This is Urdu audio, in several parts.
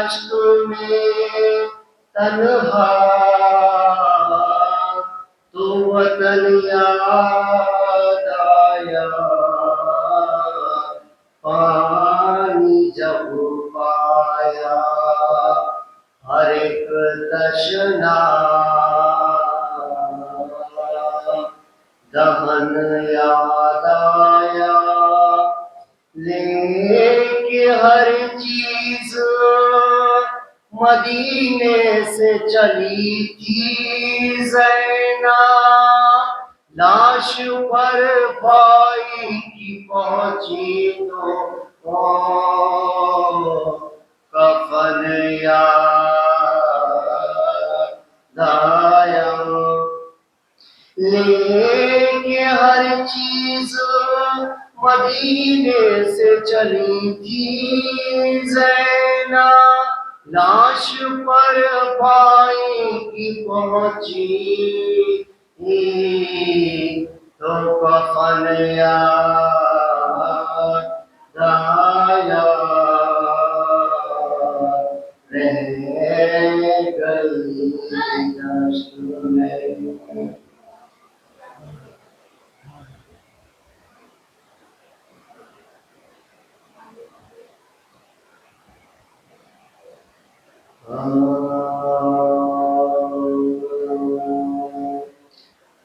دشت میں تنہا تو وطن یاد آیا، پانی جب پایا ہر ایک تشنا، دمن یاد آیا، لے کے ہر چیز مدینے سے چلی تھی زینہ، لاش پر بھائی کی پہنچی تو کفن یاد آیا، لے کے ہر چیز مدینے سے چلی تھی زینہ، لاش پر بھائی کی پہنچی تو کفن یاد آیا، رہ گئی دشت میں۔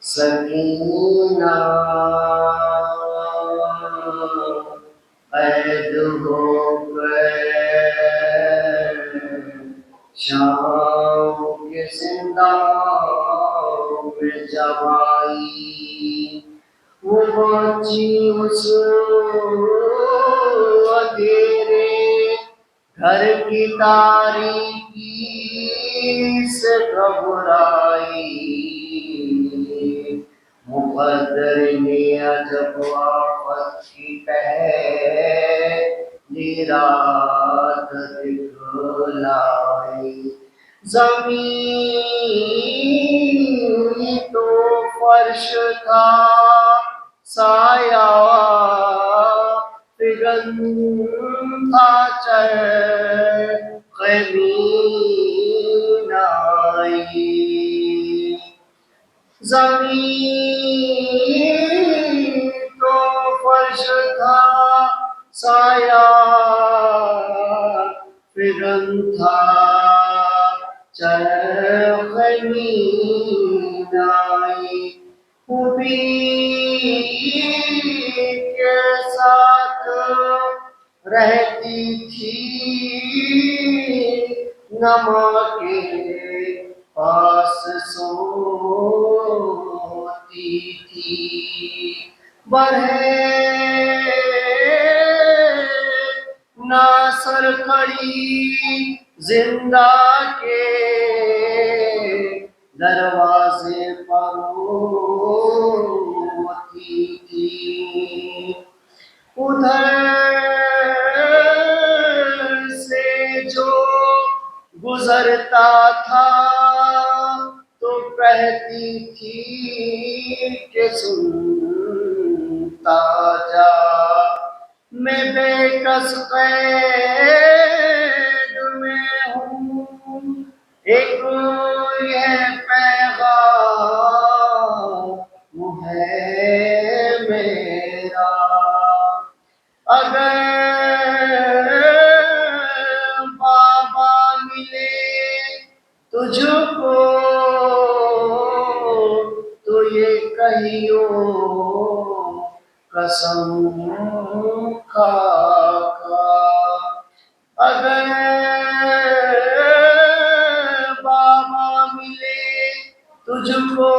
سکینہ قید ہو گئے شام کے زندان میں جب آئی، وہ بچی اس اندھیرے گھر کی تاریکی سے گھبرائی، مقدر نے عجب آفت کی پہلی رات دکھلائی، زمین تو فرش تھا سایہ فگن تھا چرخ آئی، زمین تو فرش تھا سایہ فگن تھا چرخ آئی، خوبی کے ساتھ رہتی تھی نما کے پاس سوتی تھی، بڑھے ناصر کھڑی زندہ کے دروازے پر روتی تھی، ادھر سے جو گزرتا تھا تو کہتی تھی کہ سنتا جا، میں بے کس قید میں ہوں، ایک یہ پیغام ہے میرا، اگر بابا ملے تجھ کو تو یہ کہیو قسم کھا کھا، اگر بابا ملے تجھ کو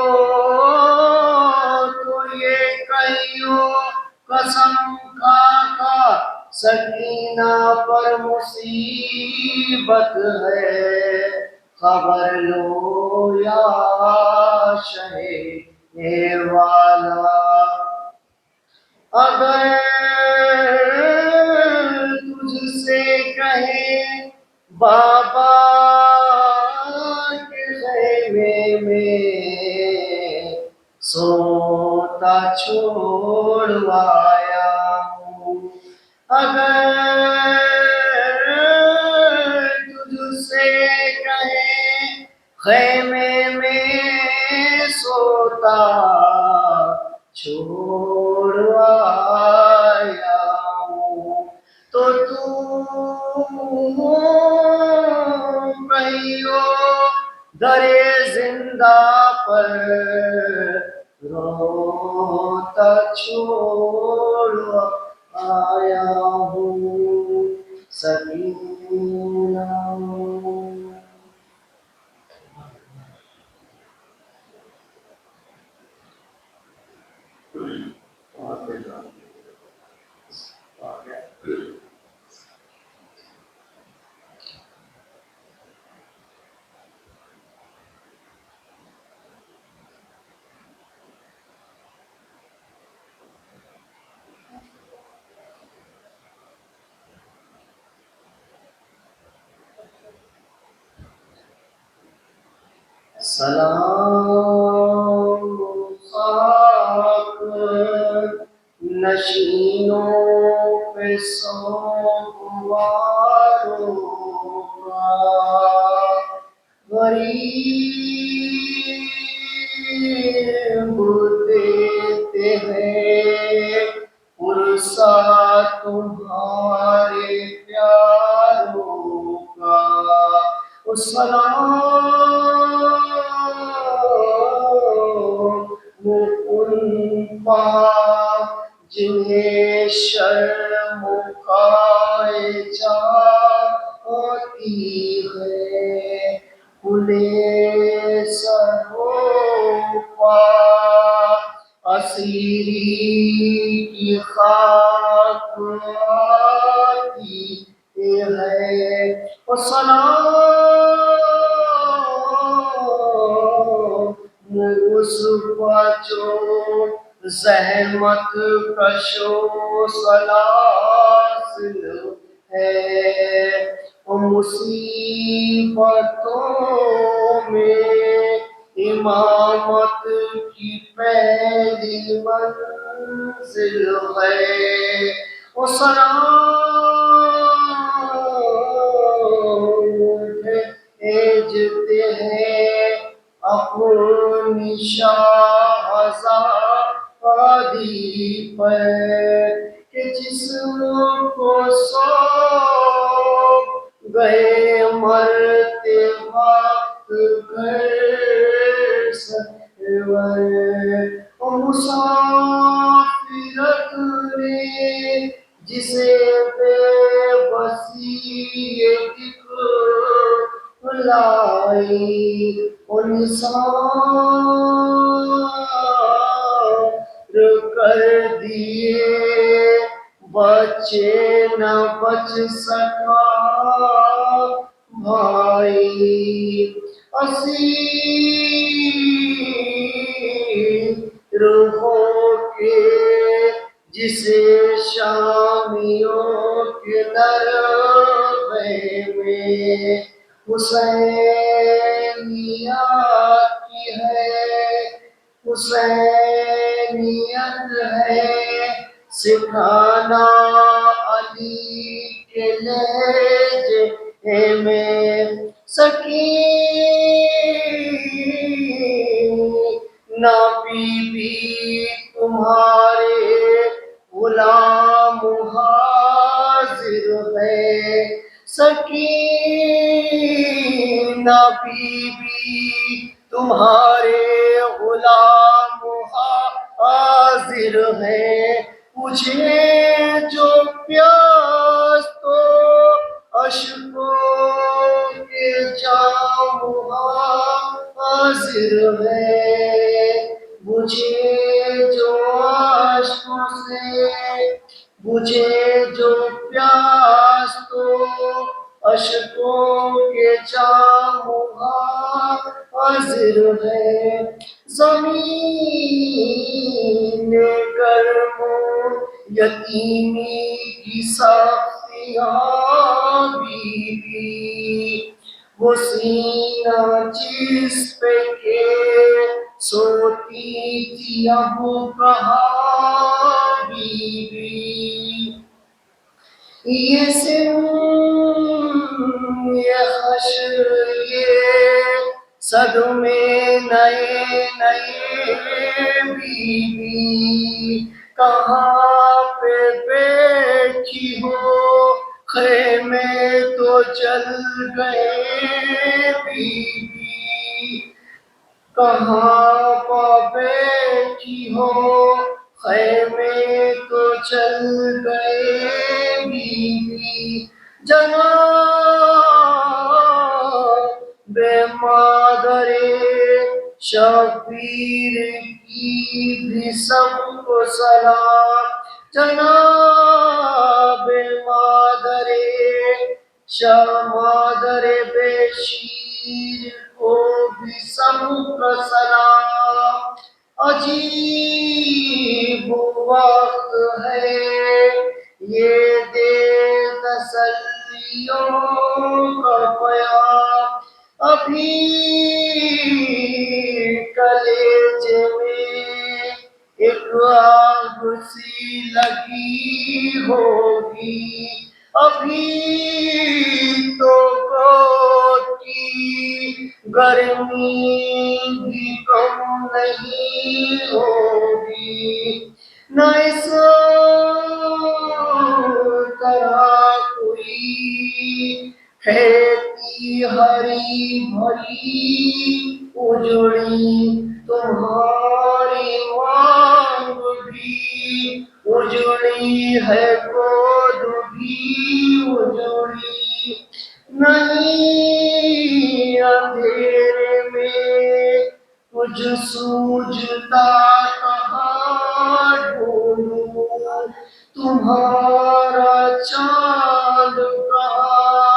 تو یہ کہیو قسم کھا کھا، سکینہ پر مصیبت ہے خبر لو یا شہ والا، اگر تجھ سے کہے بابا کے خیمے میں سوتا چھوڑوایا ہوں، اگر تجھ خیمے میں سوتا چھوڑ آیا ہوں تو کہیو در زندہ پر روتا چھوڑ آیا ہوں سکینہ. سلام خاک نشینوں پہ سوگواروں کا غریب دیتے ہیں پرسا تمہارے پیاروں کا. سلام ان پاک جنہیں شرم کھائے جاتی ہے کھلے سروں پا اسیری کی خاک آتی ہے. سلام اس بچو زحمت کشو سلاسل ہے مصیبتوں میں امامت کی پہلی منزل ہے. سلام بھیجتے ہیں اپنی شاہزادی پر کہ جسم کو سونپ گئے مرتے وقت گھر سرور. مسافرت نے جسے بے بسی دکھلائی نثار کر دیے بچے نہ بچ سکا بھائی. اسیر ہو کے جسے شامیوں کے نرغے میں حسینیت کی ہے حسینیت ہے سکھانا علی کے لہجے میں. سکینہ بی بی تمہارے غلام حاضر ہے. سکینہ بی بی تمہارے غلام حاضر ہے. مجھے جو پیاس تو اشکوں کے جام حاضر ہے. مجھے جو اشکوں سے مجھے جو پیاس تو اشکوں کے جام حاضر ہے. زمین گرم یتیمی کی سختیاں بھی وہ سینہ جس پہ کے سوتی تھی اب کہاں بی بی. یہ سن یہ حشر یہ صدمے نئے نئے بیوی کہاں پہ بیٹھی ہو، خیمے تو جل گئے بیوی کہاں پہ بیٹھی ہو، خیمے تو چل گئے بیوی جناب مادر شبیر کی بھی سب کو سلام، جناب مادر بشیر کو بھی سب کا سلام۔ عجیب وقت ہے یہ دے تسلیوں کا پیام، ابھی کلیجے میں ایک آگ سی لگی ہوگی، ابھی تو گود کی گرمی بھی کم نہیں ہوگی، نہ اس طرح کوئی کھیتی ہری بھری اجڑی، تمہاری مانگ بھی اجڑی ہے، گود بھی اجڑی، نہیں اندھیرے میں کچھ سوجھتا کہاں ڈھونڈوں، تمہارا چاند کہاں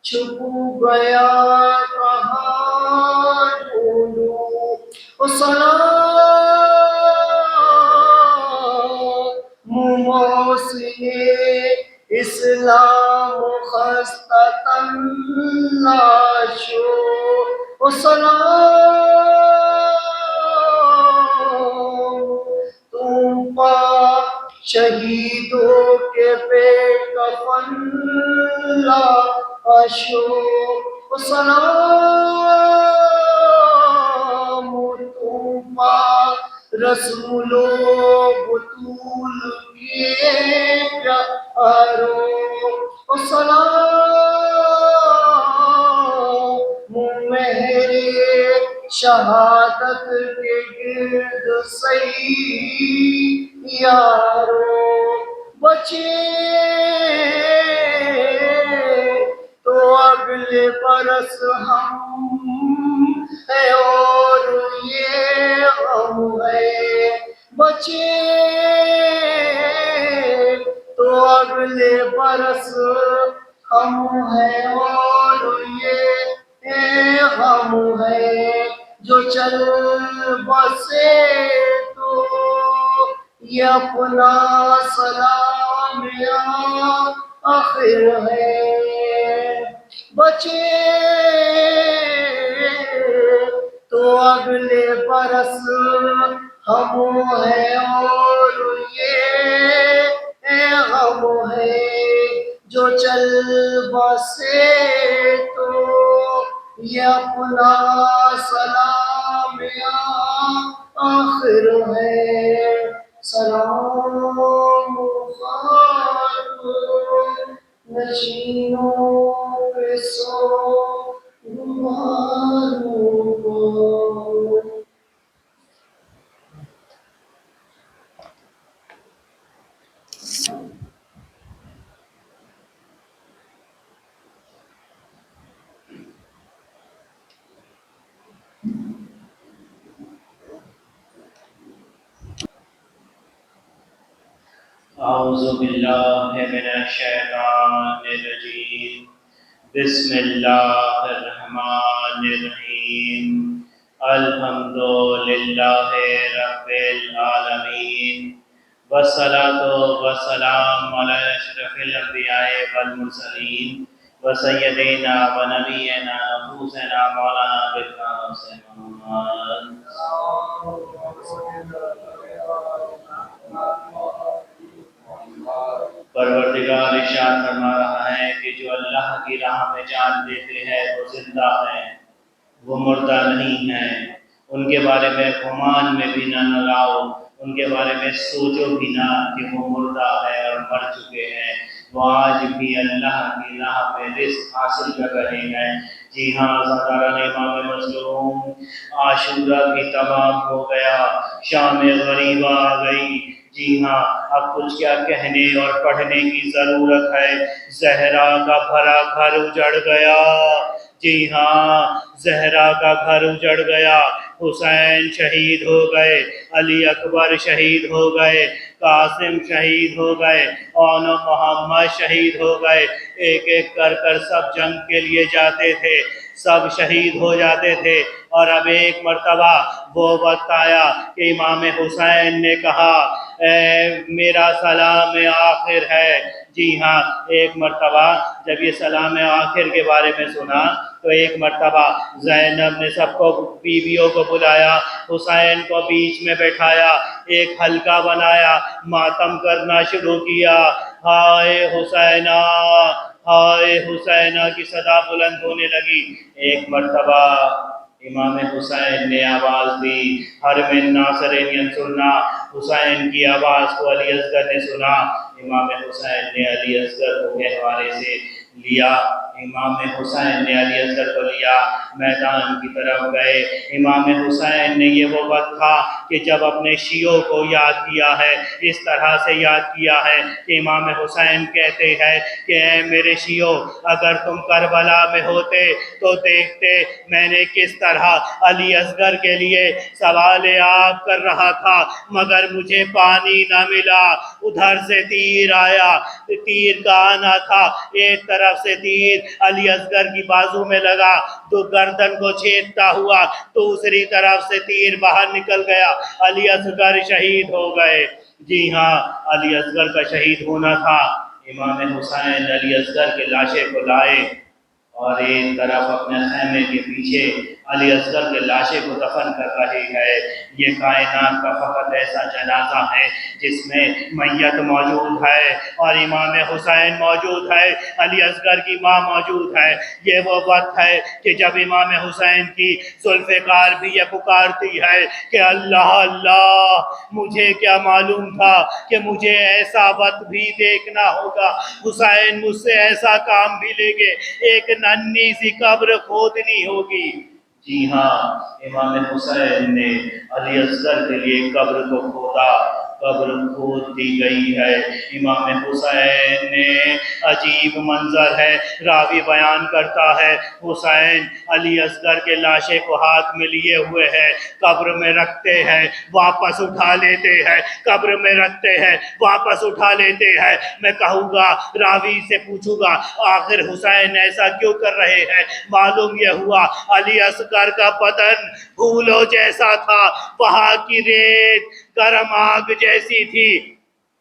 چھپ گیا کہاں ڈھونڈوں، او سلام محسن اسلام خستتاً ناشو، او سلام تم پا شہیدوں کے بے کفن لاشو، او سلام تم پا رسول و بطول کے پیارو، او سلام مہر شہادت کے گرد سیارو، بچے تو اگلے برس ہم ہے اور یہ غم ہے، بچے تو اگلے برس ہم ہے اور یہ غم ہے، جو چل بسے تو یہ اپنا سلام آخر ہے، بچے تو اگلے برس ہم ہے اور یہ غم ہے، جو چل بسے تو یہ اپنا سلام آخر ہے، سلام خاک نشینوں پہ سو گمانوں کو۔ اعوذ باللہ من الشیطان الرجیم، بسم اللہ الرحمن الرحیم، الحمد للہ رب العالمین، والصلاة والسلام علی اشرف الانبیاء والمرسلین، وسیدنا ونبینا نفوسنا مولانا بالقاسم محمد۔ پروردگار ارشاد فرما رہا ہے کہ جو اللہ کی راہ میں جان دیتے ہیں وہ زندہ ہیں، وہ مردہ نہیں ہیں، ان کے بارے میں گمان میں بھی نہ لاؤ، ان کے بارے میں سوچو بھی نہ کہ وہ مردہ ہے اور مر چکے ہیں، وہ آج بھی اللہ کی راہ میں رزق حاصل کر رہے ہیں۔ جی ہاں، سردار امام مظلوم، عاشورہ بھی تمام ہو گیا، شام غریبہ آ گئی۔ جی ہاں، اب کچھ کیا کہنے اور پڑھنے کی ضرورت ہے، زہرا کا بھرا گھر اجڑ گیا۔ جی ہاں، زہرا کا گھر اجڑ گیا، حسین شہید ہو گئے، علی اکبر شہید ہو گئے، قاسم شہید ہو گئے، اور محمد شہید ہو گئے۔ ایک ایک کر کر سب جنگ کے لیے جاتے تھے، سب شہید ہو جاتے تھے، اور اب ایک مرتبہ وہ وقت آیا کہ امام حسین نے کہا اے میرا سلام آخر ہے۔ جی ہاں، ایک مرتبہ جب یہ سلام آخر کے بارے میں سنا تو ایک مرتبہ زینب نے سب کو بیویوں کو بلایا، حسین کو بیچ میں بیٹھایا، ایک حلقہ بنایا، ماتم کرنا شروع کیا، ہائے حسینہ، ہائے حسینہ کی صدا بلند ہونے لگی۔ ایک مرتبہ امام حسین نے آواز دی، ہر من ناصر ینصرنا، حسین کی آواز کو علی اصغر نے سنا، امام حسین نے علی اصغر کو گہوارے سے لیا، امام حسین نے علی اصغر کو لیا، میدان کی طرف گئے۔ امام حسین نے یہ وہ وقت تھا کہ جب اپنے شیعوں کو یاد کیا ہے، اس طرح سے یاد کیا ہے کہ امام حسین کہتے ہیں کہ اے میرے شیعوں، اگر تم کربلا میں ہوتے تو دیکھتے میں نے کس طرح علی اصغر کے لیے سوال آب کر رہا تھا، مگر مجھے پانی نہ ملا، ادھر سے تیر آیا، تیر کا آنا تھا، ایک طرف سے تیر علی اصغر کی بازو میں لگا تو گردن کو چھیدتا ہوا، دوسری طرف سے تیر باہر نکل گیا، علی اصغر شہید ہو گئے۔ جی ہاں، علی اصغر کا شہید ہونا تھا۔ امام حسین علی اصغر کے لاشے کو لائے اور ایک طرف اپنے خیمے کے پیچھے علی اصغر کے لاشے کو دفن کر رہے ہیں۔ یہ کائنات کا فقط ایسا جنازہ ہے جس میں میت موجود ہے اور امام حسین موجود ہے، علی اصغر کی ماں موجود ہے۔ یہ وہ وقت ہے کہ جب امام حسین کی ذوالفقار بھی یہ پکارتی ہے کہ اللہ اللہ، مجھے کیا معلوم تھا کہ مجھے ایسا وقت بھی دیکھنا ہوگا، حسین مجھ سے ایسا کام بھی لے گے، ایک ننھی سی قبر کھودنی ہوگی۔ جی ہاں، امام حسین نے علی اصغر کے لیے قبر کو کھودا، قبر کھود دی گئی ہے۔ امام حسین نے عجیب منظر ہے، راوی بیان کرتا ہے، حسین علی اصغر کے لاشے کو ہاتھ میں لیے ہوئے ہے، قبر میں رکھتے ہیں، واپس اٹھا لیتے ہیں، قبر میں رکھتے ہیں، واپس اٹھا لیتے ہیں۔ میں کہوں گا، راوی سے پوچھوں گا، آخر حسین ایسا کیوں کر رہے ہیں؟ معلوم یہ ہوا علی اصغر کا بدن پھولوں جیسا تھا، وہاں کی ریت گرم آگ جیسی تھی۔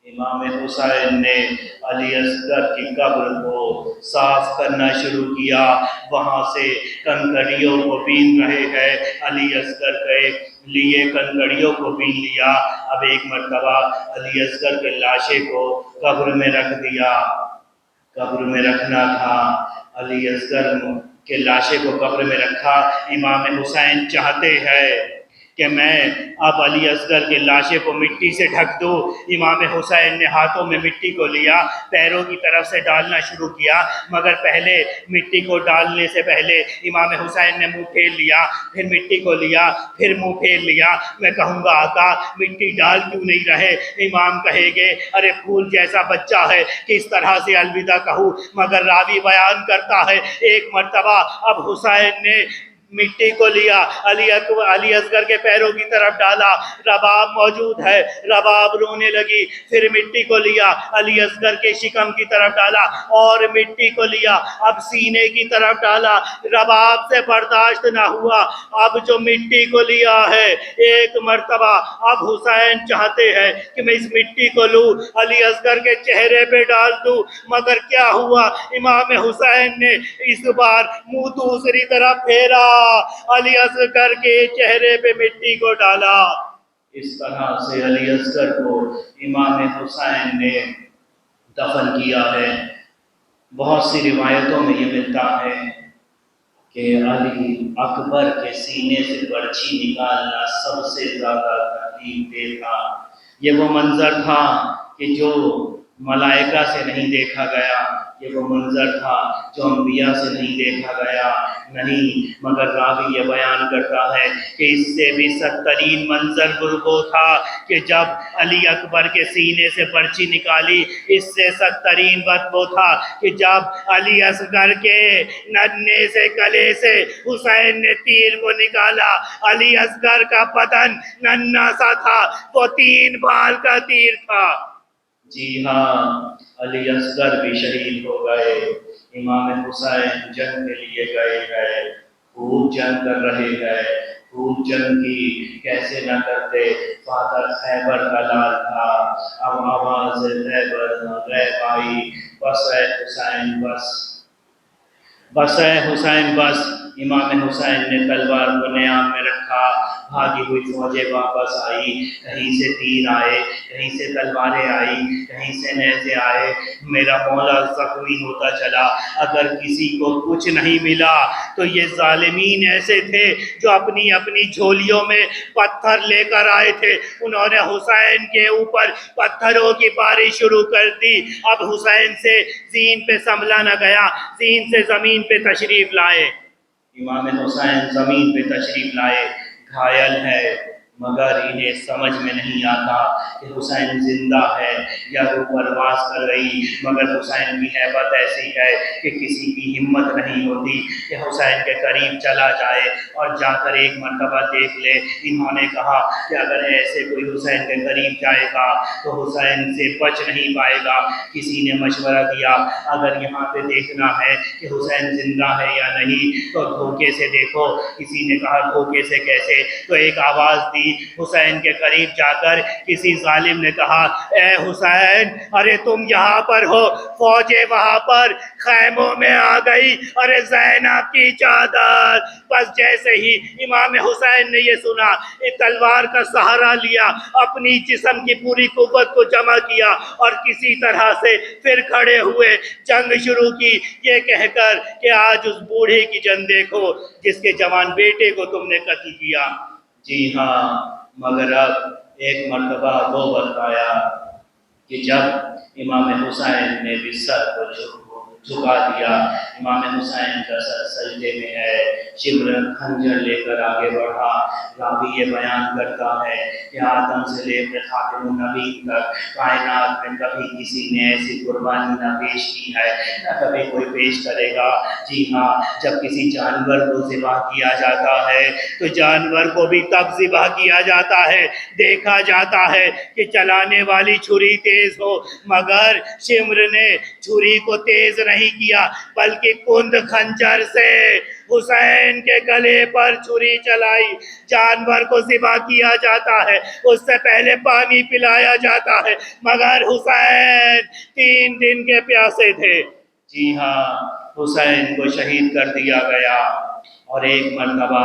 امام حسین نے علی اصغر کی قبر کو صاف کرنا شروع کیا، وہاں سے کنکریوں کو بین رہے ہیں، علی اصغر کے لیے کنکریوں کو بین لیا۔ اب ایک مرتبہ علی اصغر کے لاشے کو قبر میں رکھ دیا، قبر میں رکھنا تھا، علی اصغر کے لاشے کو قبر میں رکھا۔ امام حسین چاہتے ہیں کہ میں اب علی اصغر کے لاشے کو مٹی سے ڈھک دوں۔ امام حسین نے ہاتھوں میں مٹی کو لیا، پیروں کی طرف سے ڈالنا شروع کیا، مگر پہلے مٹی کو ڈالنے سے پہلے امام حسین نے منہ پھیر لیا، پھر مٹی کو لیا، پھر منہ پھیر لیا۔ میں کہوں گا آقا مٹی ڈال کیوں نہیں رہے؟ امام کہے گے ارے پھول جیسا بچہ ہے، کس طرح سے الوداع کہوں؟ مگر راوی بیان کرتا ہے ایک مرتبہ اب حسین نے مٹی کو لیا، علی اصغر کے پیروں کی طرف ڈالا، رباب موجود ہے، رباب رونے لگی، پھر مٹی کو لیا، علی اصغر کے شکم کی طرف ڈالا اور مٹی کو لیا، اب سینے کی طرف ڈالا، رباب سے برداشت نہ ہوا، اب جو مٹی کو لیا ہے ایک مرتبہ اب حسین چاہتے ہیں کہ میں اس مٹی کو لوں، علی اصغر کے چہرے پہ ڈال دوں، مگر کیا ہوا؟ امام حسین نے اس بار منہ دوسری طرف پھیرا، علی اصغر کے چہرے پہ مٹی کو ڈالا۔ اس طرح سے علی اصغر کو امام حسین نے دفن کیا ہے۔ بہت سی روایتوں میں یہ ملتا ہے کہ علی اکبر کے سینے سے برچھی نکالنا سب سے زیادہ تکلیف دہ تھا۔ یہ وہ منظر تھا کہ جو ملائکہ سے نہیں دیکھا گیا، یہ وہ منظر تھا جو انبیاء سے نہیں دیکھا گیا، نہیں، مگر راوی یہ بیان کرتا ہے کہ اس سے بھی بدترین منظر وہ تھا کہ جب علی اکبر کے سینے سے برچھی نکالی، اس سے بدترین بات وہ تھا کہ جب علی اصغر کے ننھے سے گلے سے حسین نے تیر کو نکالا، علی اصغر کا بدن ننھا سا تھا، وہ 3 بال کا تیر تھا۔ جی ہاں، علی اصغر بھی شہید ہو گئے، امام حسین جنگ کے لیے گئے، خوب جنگ کر رہے ہیں، خوب جنگ کی، کیسے نہ کرتے، فاتح خیبر کا لال تھا، اب آواز خیبر غیب آئی، بس اے حسین بس، بس اے حسین بس۔ امام حسین نے تلوار کو نیام میں رکھا، بھاگی ہوئی فوجیں واپس آئی، کہیں سے تیر آئے، کہیں سے تلواریں آئی، کہیں سے نیزے آئے، میرا مولا زخمی ہوتا چلا۔ اگر کسی کو کچھ نہیں ملا تو یہ ظالمین ایسے تھے جو اپنی اپنی جھولیوں میں پتھر لے کر آئے تھے، انہوں نے حسین کے اوپر پتھروں کی بارش شروع کر دی۔ اب حسین سے زین پہ سنبھلا نہ گیا، زین سے زمین پہ تشریف لائے، امام حسین زمین پہ تشریف لائے، گھائل ہے، مگر انہیں سمجھ میں نہیں آتا کہ حسین زندہ ہے یا روح پرواز کر رہی، مگر حسین کی ہیبت ایسی ہے کہ کسی کی ہمت نہیں ہوتی کہ حسین کے قریب چلا جائے اور جا کر ایک مرتبہ دیکھ لے۔ انہوں نے کہا کہ اگر ایسے کوئی حسین کے قریب جائے گا تو حسین سے بچ نہیں پائے گا۔ کسی نے مشورہ دیا اگر یہاں پہ دیکھنا ہے کہ حسین زندہ ہے یا نہیں تو دھوکے سے دیکھو۔ کسی نے کہا دھوکے سے کیسے؟ تو ایک آواز دی، حسین کے قریب جا کر کسی ظالم نے کہا اے حسین، ارے تم یہاں پر ہو، فوجیں وہاں پر خیموں میں آ گئی، ارے زینب کی چادر۔ بس جیسے ہی امام حسین نے یہ سنا، ایک تلوار کا سہارا لیا، اپنی جسم کی پوری قوت کو جمع کیا اور کسی طرح سے پھر کھڑے ہوئے، جنگ شروع کی، یہ کہہ کر کہ آج اس بوڑھے کی جن دیکھو جس کے جوان بیٹے کو تم نے قتل کیا۔ جی ہاں، مگر اب ایک مرتبہ وہ وقت آیا کہ جب امام حسین نے بھی سر کو جھکا دیا، امام حسین کا سر سجدے میں ہے، شبر خنجر لے کر آگے بڑھا۔ راوی یہ بیان کرتا ہے کہ آدم سے لے کر خاتم النبی تک کائنات میں کبھی کسی نے ایسی قربانی نہ پیش کی ہے، نہ کبھی کوئی پیش کرے گا۔ جی ہاں، جب کسی جانور کو ذبح کیا جاتا ہے تو جانور کو بھی تب ذبح کیا جاتا ہے، دیکھا جاتا ہے کہ چلانے والی چھری تیز ہو، مگر شمر نے چھری کو تیز نہیں کیا بلکہ کند خنجر سے حسین کے گلے پر چھری چلائی۔ جانور کو ذبح کیا جاتا ہے، اس سے پہلے پانی پلایا جاتا ہے، مگر حسین 3 دن کے پیاسے تھے۔ جی ہاں، حسین کو شہید کر دیا گیا، اور ایک مرتبہ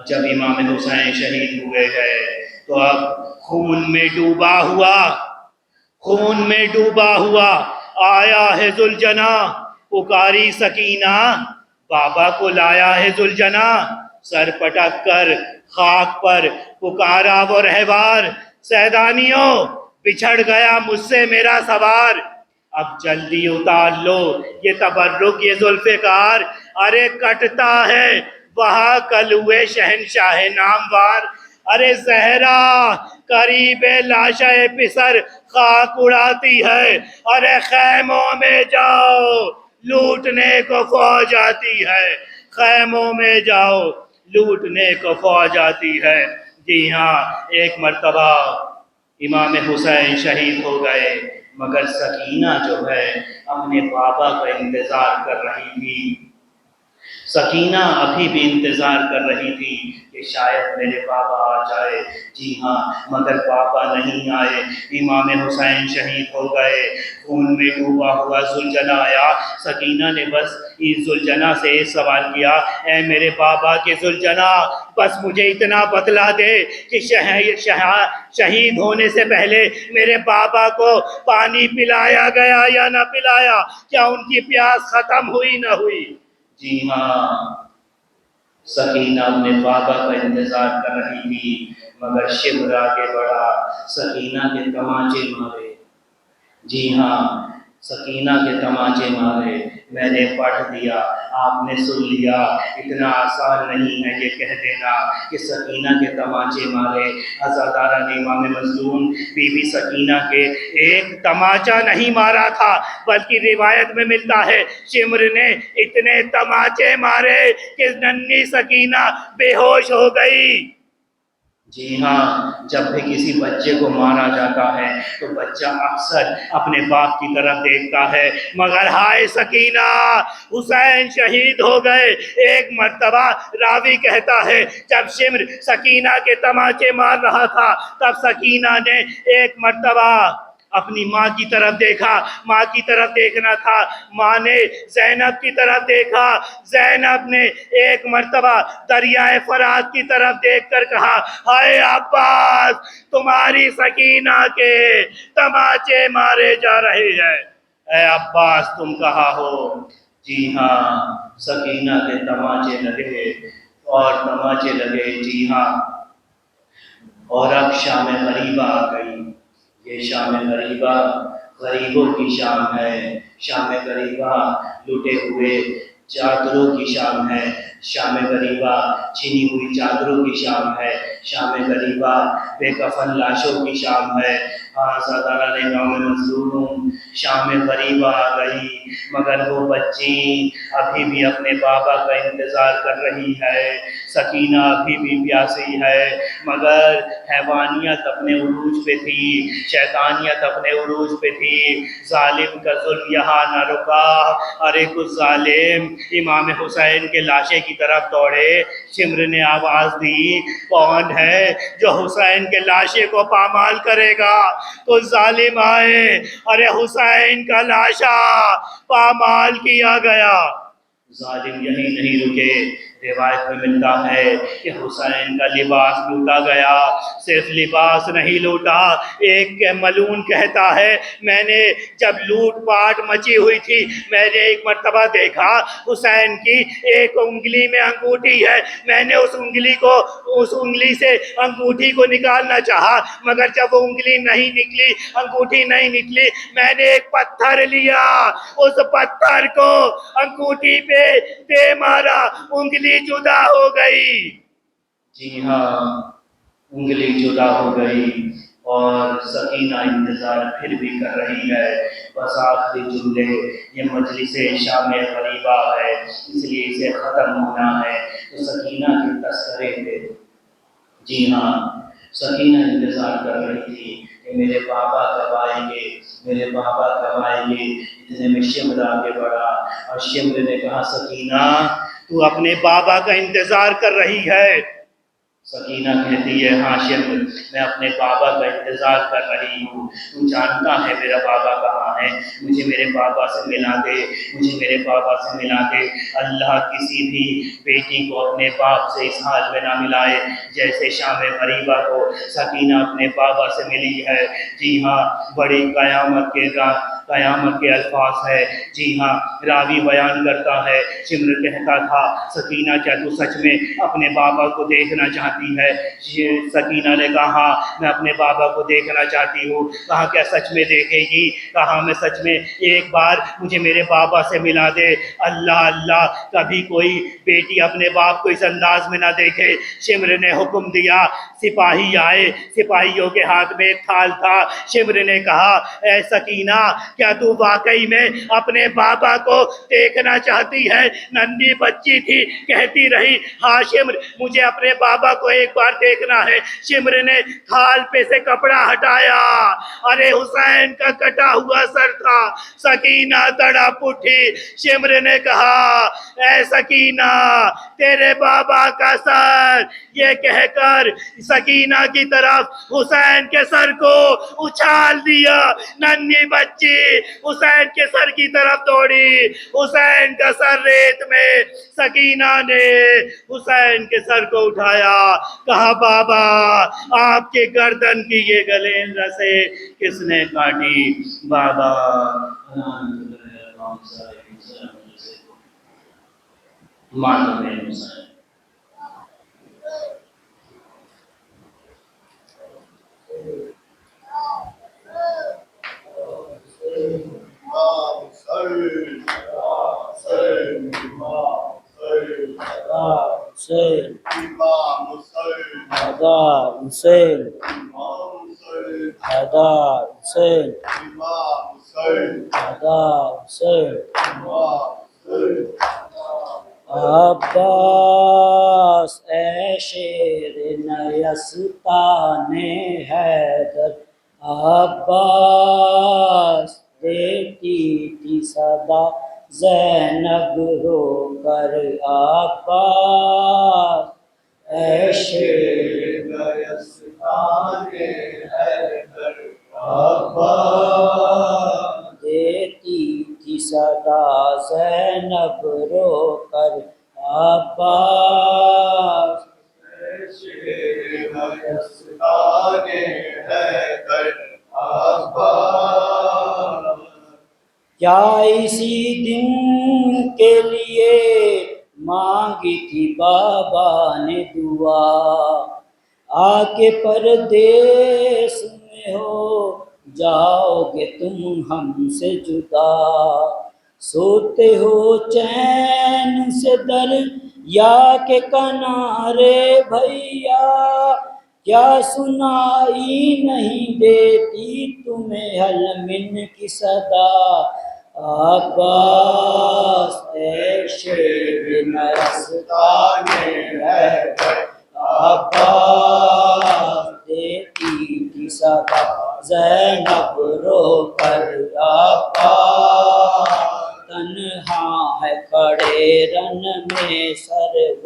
جب امام حسین شہید ہوئے ہیں تو اب خون میں ڈوبا ہوا، خون میں ڈوبا ہوا آیا ہے ذوالجناح، پکاری سکینہ، بابا کو لایا ہے ذوالجناح، سر پٹک کر خاک پر پکارا وہ رہوار، سیدانیوں بچھڑ گیا مجھ سے میرا سوار، اب جلدی اتار لو یہ تبرک یہ ذوالفقار، ارے کٹتا ہے وہاں کلوے شہنشاہ ناموار، ارے زہرا قریب لاشہ پسر خاک اڑاتی ہے، ارے خیموں میں جاؤ لوٹنے کو فوج آتی ہے، خیموں میں جاؤ لوٹنے کو فوج آتی ہے۔ جی ہاں، ایک مرتبہ امام حسین شہید ہو گئے، مگر سکینہ جو ہے اپنے بابا کا انتظار کر رہی تھی، سکینہ ابھی بھی انتظار کر رہی تھی کہ شاید میرے بابا آ جائے۔ جی ہاں، مگر بابا نہیں آئے، امام حسین شہید ہو گئے، خون میں ڈوبا ہوا ذوالجناح آیا۔ سکینہ نے بس اس ذوالجناح سے ایک سوال کیا، اے میرے بابا کے ذوالجناح، بس مجھے اتنا بتلا دے کہ شہید ہونے سے پہلے میرے بابا کو پانی پلایا گیا یا نہ پلایا، کیا ان کی پیاس ختم ہوئی نہ ہوئی؟ جی ہاں، سکینہ اپنے بابا کا انتظار کر رہی تھی، مگر شمر آگے بڑھا، سکینہ کے تماچے مارے۔ جی ہاں، سکینہ کے تماچے مارے۔ میں نے پڑھ دیا، آپ نے سن لیا۔ اتنا آسان نہیں ہے یہ کہہ دینا کہ سکینہ کے تماچے مارے۔ عزادارہ نے امام مظلوم بی بی سکینہ کے ایک تماچا نہیں مارا تھا، بلکہ روایت میں ملتا ہے شمر نے اتنے تماچے مارے کہ ننھی سکینہ بے ہوش ہو گئی۔ جی ہاں، جب بھی کسی بچے کو مارا جاتا ہے تو بچہ اکثر اپنے باپ کی طرف دیکھتا ہے، مگر ہائے سکینہ، حسین شہید ہو گئے۔ ایک مرتبہ راوی کہتا ہے جب شمر سکینہ کے تماچے مار رہا تھا تب سکینہ نے ایک مرتبہ اپنی ماں کی طرف دیکھا، ماں کی طرف دیکھنا تھا، ماں نے زینب کی طرف دیکھا، زینب نے ایک مرتبہ دریائے فرات کی طرف دیکھ کر کہا، ہائے عباس، تمہاری سکینہ کے تماچے مارے جا رہے ہیں، اے عباس تم کہاں ہو؟ جی ہاں، سکینہ کے تماچے لگے اور تماچے لگے، جی ہاں، اور اب شام غریبہ آ گئی۔ یہ شام غریبہ غریبوں کی شام ہے، شام غریبہ لٹے ہوئے چادروں کی شام ہے، شام غریبہ چھنی ہوئی چادروں کی شام ہے، شام غریبہ بے کفن لاشوں کی شام ہے۔ ہاں سادارہ نے امام مظلوم، شام غریبہ آ گئی، مگر وہ بچی ابھی بھی اپنے بابا کا انتظار کر رہی ہے، سکینہ ابھی بھی پیاسی ہے، مگر حیوانیت اپنے عروج پہ تھی، شیطانیت اپنے عروج پہ تھی۔ ظالم کا ظلم یہاں نہ رکا، ارے کچھ ظالم امام حسین کے لاشے کی طرف دوڑے۔ شمر نے آواز دی، کون ہے جو حسین کے لاشے کو پامال کرے گا؟ کچھ ظالم آئے، ارے حسین کا لاشا پامال کیا گیا۔ ظالم یہی نہیں رکے، روایت میں ملتا ہے کہ حسین کا لباس لوٹا گیا، صرف لباس نہیں لوٹا، ایک ملعون کہتا ہے میں نے جب لوٹ پاٹ مچی ہوئی تھی میں نے ایک مرتبہ دیکھا حسین کی ایک انگلی میں انگوٹھی ہے، میں نے اس انگلی سے انگوٹھی کو نکالنا چاہا، مگر جب وہ انگلی نہیں نکلی، انگوٹھی نہیں نکلی، میں نے ایک پتھر لیا، اس پتھر کو انگوٹھی پہ دے مارا، انگلی جدا ہو گئی۔ جی ہاں، انگلی جدا ہو گئی، اور سکینہ انتظار پھر بھی کر رہی ہے۔ بس آخری جملے، یہ مجلس شام غریبہ ہے اس لیے اسے ختم ہونا ہے، تو سکینہ کے تذکرے پہ، جی ہاں، سکینہ انتظار کر رہی تھی کہ میرے بابا کب آئیں گے، میرے بابا کب آئیں گے۔ اتنے میں شمر آگے بڑھا اور شمر نے کہا، سکینہ تو اپنے بابا کا انتظار کر رہی ہے؟ سکینہ کہتی ہے، ہاں شمر، میں اپنے بابا کا انتظار کر رہی ہوں، تو جانتا ہے میرا بابا کہاں ہے، مجھے میرے بابا سے ملا دے، مجھے میرے بابا سے ملا دے۔ اللہ کسی بھی بیٹی کو اپنے باپ سے اس حال میں نہ ملائے جیسے شام غریبہ کو سکینہ اپنے بابا سے ملی ہے۔ جی ہاں، بڑی قیامت کے الفاظ ہے۔ جی ہاں، راوی بیان کرتا ہے، شمر کہتا تھا، سکینہ کیا تو سچ میں اپنے بابا کو دیکھنا چاہتی ہے؟ سکینہ نے کہا، میں اپنے بابا کو دیکھنا چاہتی ہوں۔ کہا کیا سچ میں دیکھے گی؟ کہا میں سچ میں، ایک بار مجھے میرے بابا سے ملا دے۔ اللہ اللہ، کبھی کوئی بیٹی اپنے باپ کو اس انداز میں نہ دیکھے۔ شمر نے حکم دیا، سپاہی آئے، سپاہیوں کے ہاتھ میں ایک تھال تھا۔ شمر نے کہا، اے سکینہ کیا تو واقعی میں اپنے بابا کو دیکھنا چاہتی ہے؟ ننھی بچی تھی، کہتی رہی، ہاں شمر، مجھے اپنے بابا کو ایک بار دیکھنا ہے۔ شمر نے تھال پہ سے کپڑا ہٹایا، ارے حسین کا کٹا ہوا سر تھا۔ سکینہ تڑپ اٹھی۔ شمر نے کہا، اے سکینہ تیرے بابا کا سر، یہ کہہ کر سکینہ کی طرف حسین کے سر کو اچھال دیا۔ ننھی بچی حسین کے سر کی طرف دوڑی، حسین کا سر ریت میں، سکینہ نے حسین کے سر کو اٹھایا، کہا بابا آپ کے گردن کی یہ گلین رسے کس نے کاٹی؟ بابا مانو میں حسین، عباس اے شیر نیستان حیدر، عباس دیتی تھی صدا زینب رو کر، عباس اے شیر نیستان حیدر، عباس دیتی تھی صدا زینب رو کر، عباس کیا اسی دن کے لیے مانگی تھی بابا نے دعا، آ کے پردیس میں ہو جاؤ گے تم ہم سے جدا، سوتے ہو چین سے در یا کے کنارے بھیا، کیا سنائی نہیں دیتی تمہیں حل من کی صدا، عباس اے شیر نیستان حیدر، عباس دیتی تھی صدا زینب رو کر، عباس تنہا ہے کھڑے رن میں سرور،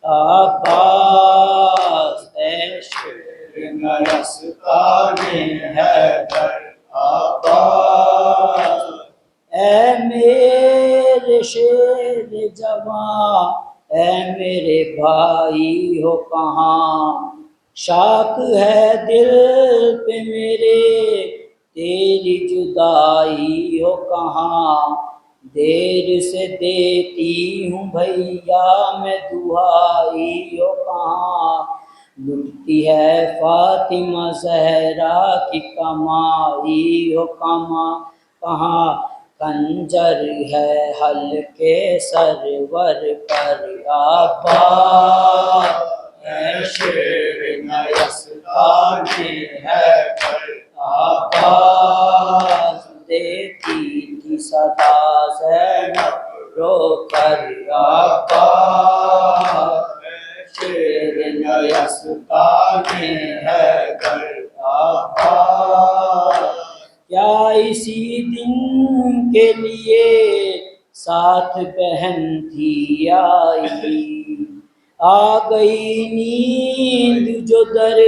عباس اے شیر نیستان حیدر، عباس اے میرے شیر جواں، اے میرے بھائی ہو کہاں، شاک ہے دل پہ میرے تیری جدائی ہو کہاں، دیر سے دیتی ہوں بھیا میں دعائی ہو کہاں، لٹتی ہے فاطمہ زہرا کی کمائی ہو کہاں، کنجر ہے ہلکے سرور پر، عباس اے شیر نیستان حیدر، عباس دیتی تھی صدا زینب رو کر، عباس اے شیر نیستان حیدر، عباس کیا اسی دن کے لیے ساتھ بہن تھی آئی، آ گئی نیند جو در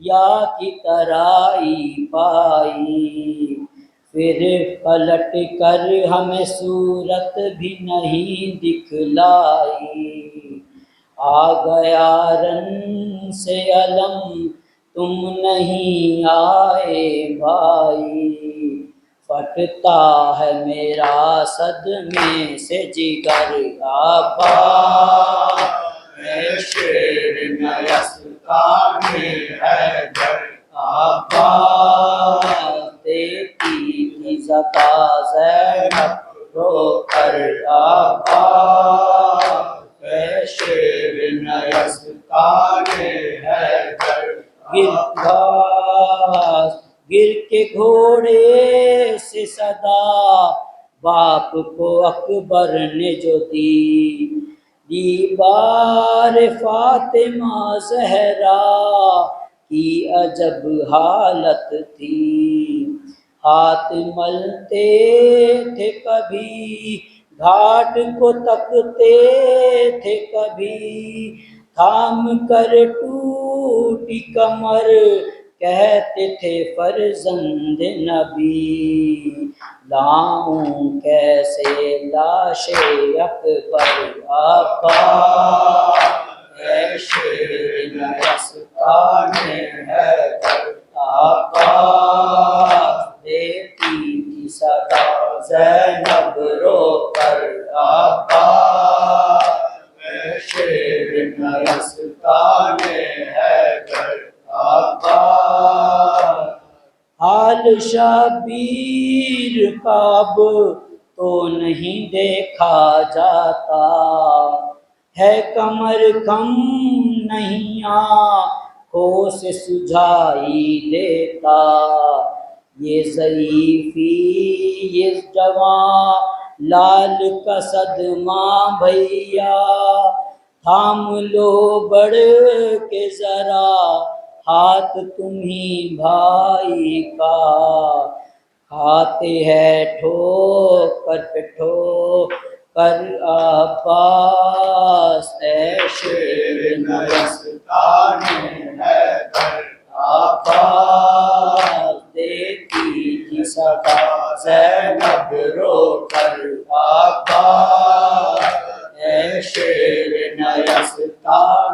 یا کی ترائی پائی، پھر پلٹ کر ہمیں صورت بھی نہیں دکھلائی، آ گیا رن سے علم تم نہیں آئے بھائی، پھٹتا ہے میرا صدمے سے جگر، عباس اے شیر نیستان حیدر، عباس دیتی تھی صدا زینب رو کر، عباس اے شیر نیستان حیدر، گر کے گھوڑے سے صدا باپ کو اکبر نے جو دی بار فاطمہ زہرا کی عجب حالت تھی، ہاتھ ملتے تھے کبھی گھاٹ کو تکتے تھے کبھی، تھام کر ٹوٹی کمر کہتے تھے فرزند نبی، لاؤں کیسے لاش اکبر، عباس اے شیر نیستان حیدر، عباس دیتی تھی صدا زینب رو کر، عباس اے شیر نیستان حیدر، عباس حال شبیر کعب تو نہیں دیکھا جاتا، ہے کمر کم نہیں آنکھوں سے سجھائی دیتا، یہ ضعیفی یہ جوان لال کا صدمہ بھیا، تھام لو بڑھ کے ذرا ہاتھ تمہیں بھائی کا، کھاتے ہیں ٹھوکر پہ ٹھوکر عباس، اے شیر نورستان حیدر عباس، دیتی تھی صدا زینب رو کر عباس، اے شیر نورستان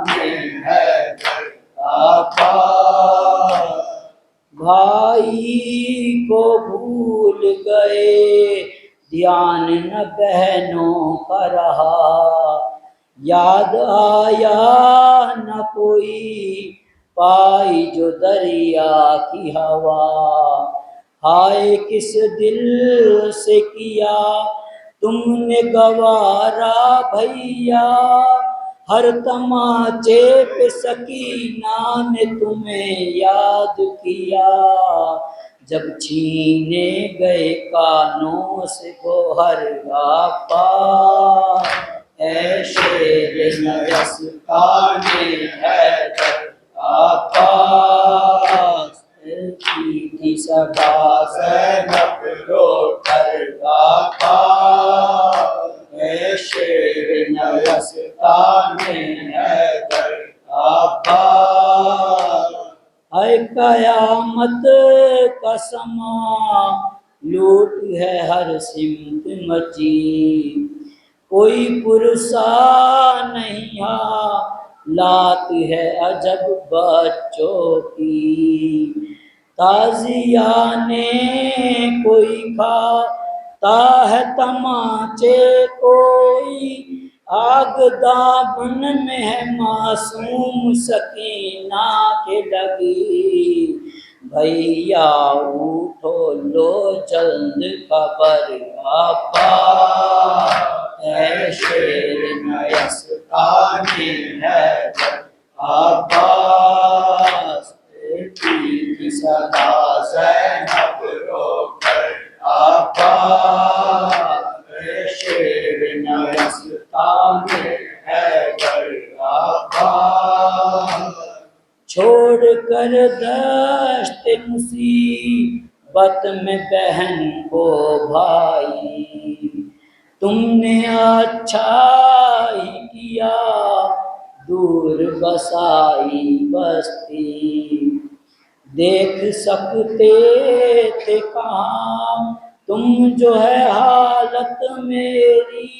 حیدر عباس، بھائی کو بھول گئے دھیان نہ بہنوں کا رہا، یاد آیا نہ کوئی پائی جو دریا کی ہوا، ہائے کس دل سے کیا تم نے گوارا بھیا، ہر تماچے پہ سکینہ نے تمہیں یاد کیا، جب چھینے گئے کانوں سے گوہر عباس، اے شیر نورستان حیدر عباس، کی تھی صدا زینب رو کر عباس، اے شیر نورستان حیدر عباس، اے قیامت کا سما لوٹ ہے ہر سمت مچی، کوئی پرسا نہیں حالات ہے عجب بچوں کی، تازیانے کوئی کھاتا ہے تماچے کوئی، آگ دامن میں ہے معصوم سکینہ کے لگی، بھیا اٹھو لو جلد خبر عباس، اے شیر نورستان حیدر عباس، کی صدا زینب رو کر عباس، اے شیر نورستان حیدر عباس، چھوڑ کر دشت مصیبت میں بہن کو بھائی، تم نے اچھا ہی کیا دور بسائی بستی، دیکھ سکتے تھے کہاں تم جو ہے حالت میری،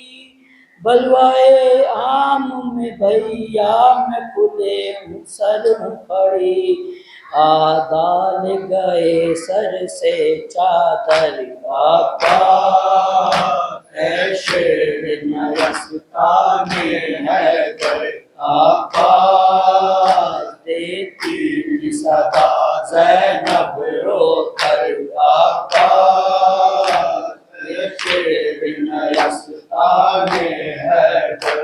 بلوائے عام میں بھیا میں کھلے ہوں سر ہوں کھڑی، آدھا لے گئے سر سے چادر عباس، اے شیر نورستان حیدر عباس، دیتی تھی صدا زینب رو کر عباس، اے شیر نورستان حیدر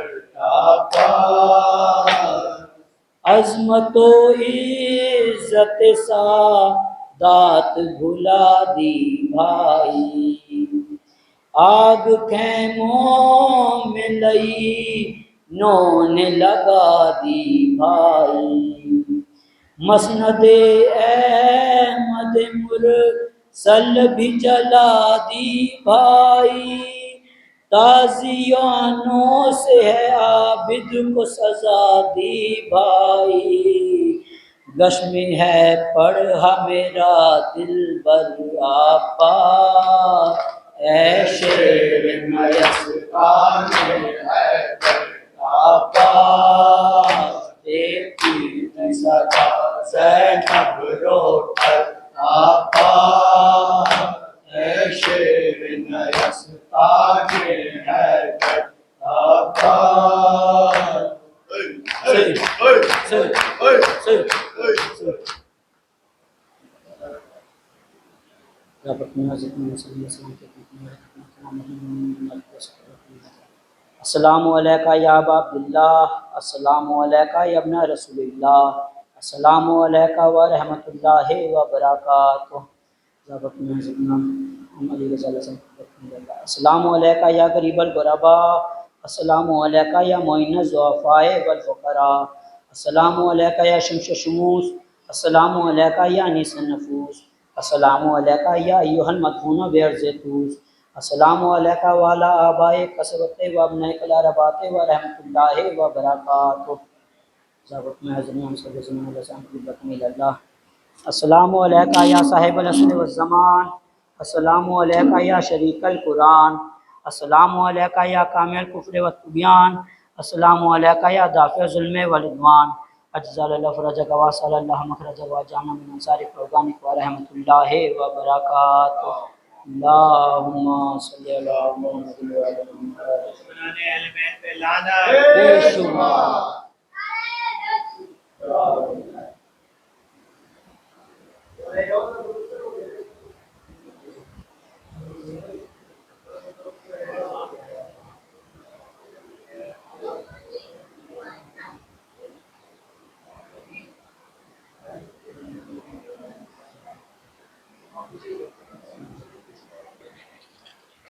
عباس، عظمت و عزت سادات بھلا دی بھائی، آگ خیموں میں لئی نوں نے لگا دی بھائی، مسند احمد مرسل بھی جلا دی بھائی، تازیانوں سے ہے عابد کو سزا دی بھائی، گش میں ہے پڑھا میرا دل بر عباس، اے شیر نورستان حیدر عباس، دیتی تھی صدا زینب رو کر عباس، اے شیر نورستان حیدر عباس، میں حضرت محمد صلی اللہ علیہ وسلم کے السلام علیکہ یا ابا عبداللہ، السلام علیکہ یا ابن رسول اللہ، السلام علیکہ ورحمۃ اللہ وبرکاتہ۔ السلام علیکہ یا غریب الغرباء، السلام علیکہ یا معین الضعفاء والفقراء، السلام علیکہ یا شمس الشموس، السلام علیکہ یا انیس النفوس، السلام علیکہ یا ایھا المدفون بعرض طوس، السلام علیکہ وعلی آبائک کثرت و ابنائک الاربات ورحمۃ اللہ وبرکاتہ۔ السلام علیکہ یا صاحب العصر والزمان، السلام علیکہ یا شریک القرآن، السلام علیکہ یا کامل الکفر والطغیان، السلام علیکہ یا دافع ظلم والعدوان، اجزل اللہ فرجک واسل اللہ مخرجک واجعلنا من انصار فرقانک ورحمۃ اللہ وبرکاتہ۔ اللہم صلی علی محمد وعلی محمد۔ بنانے اہل بیت پہ لعنت بے شمار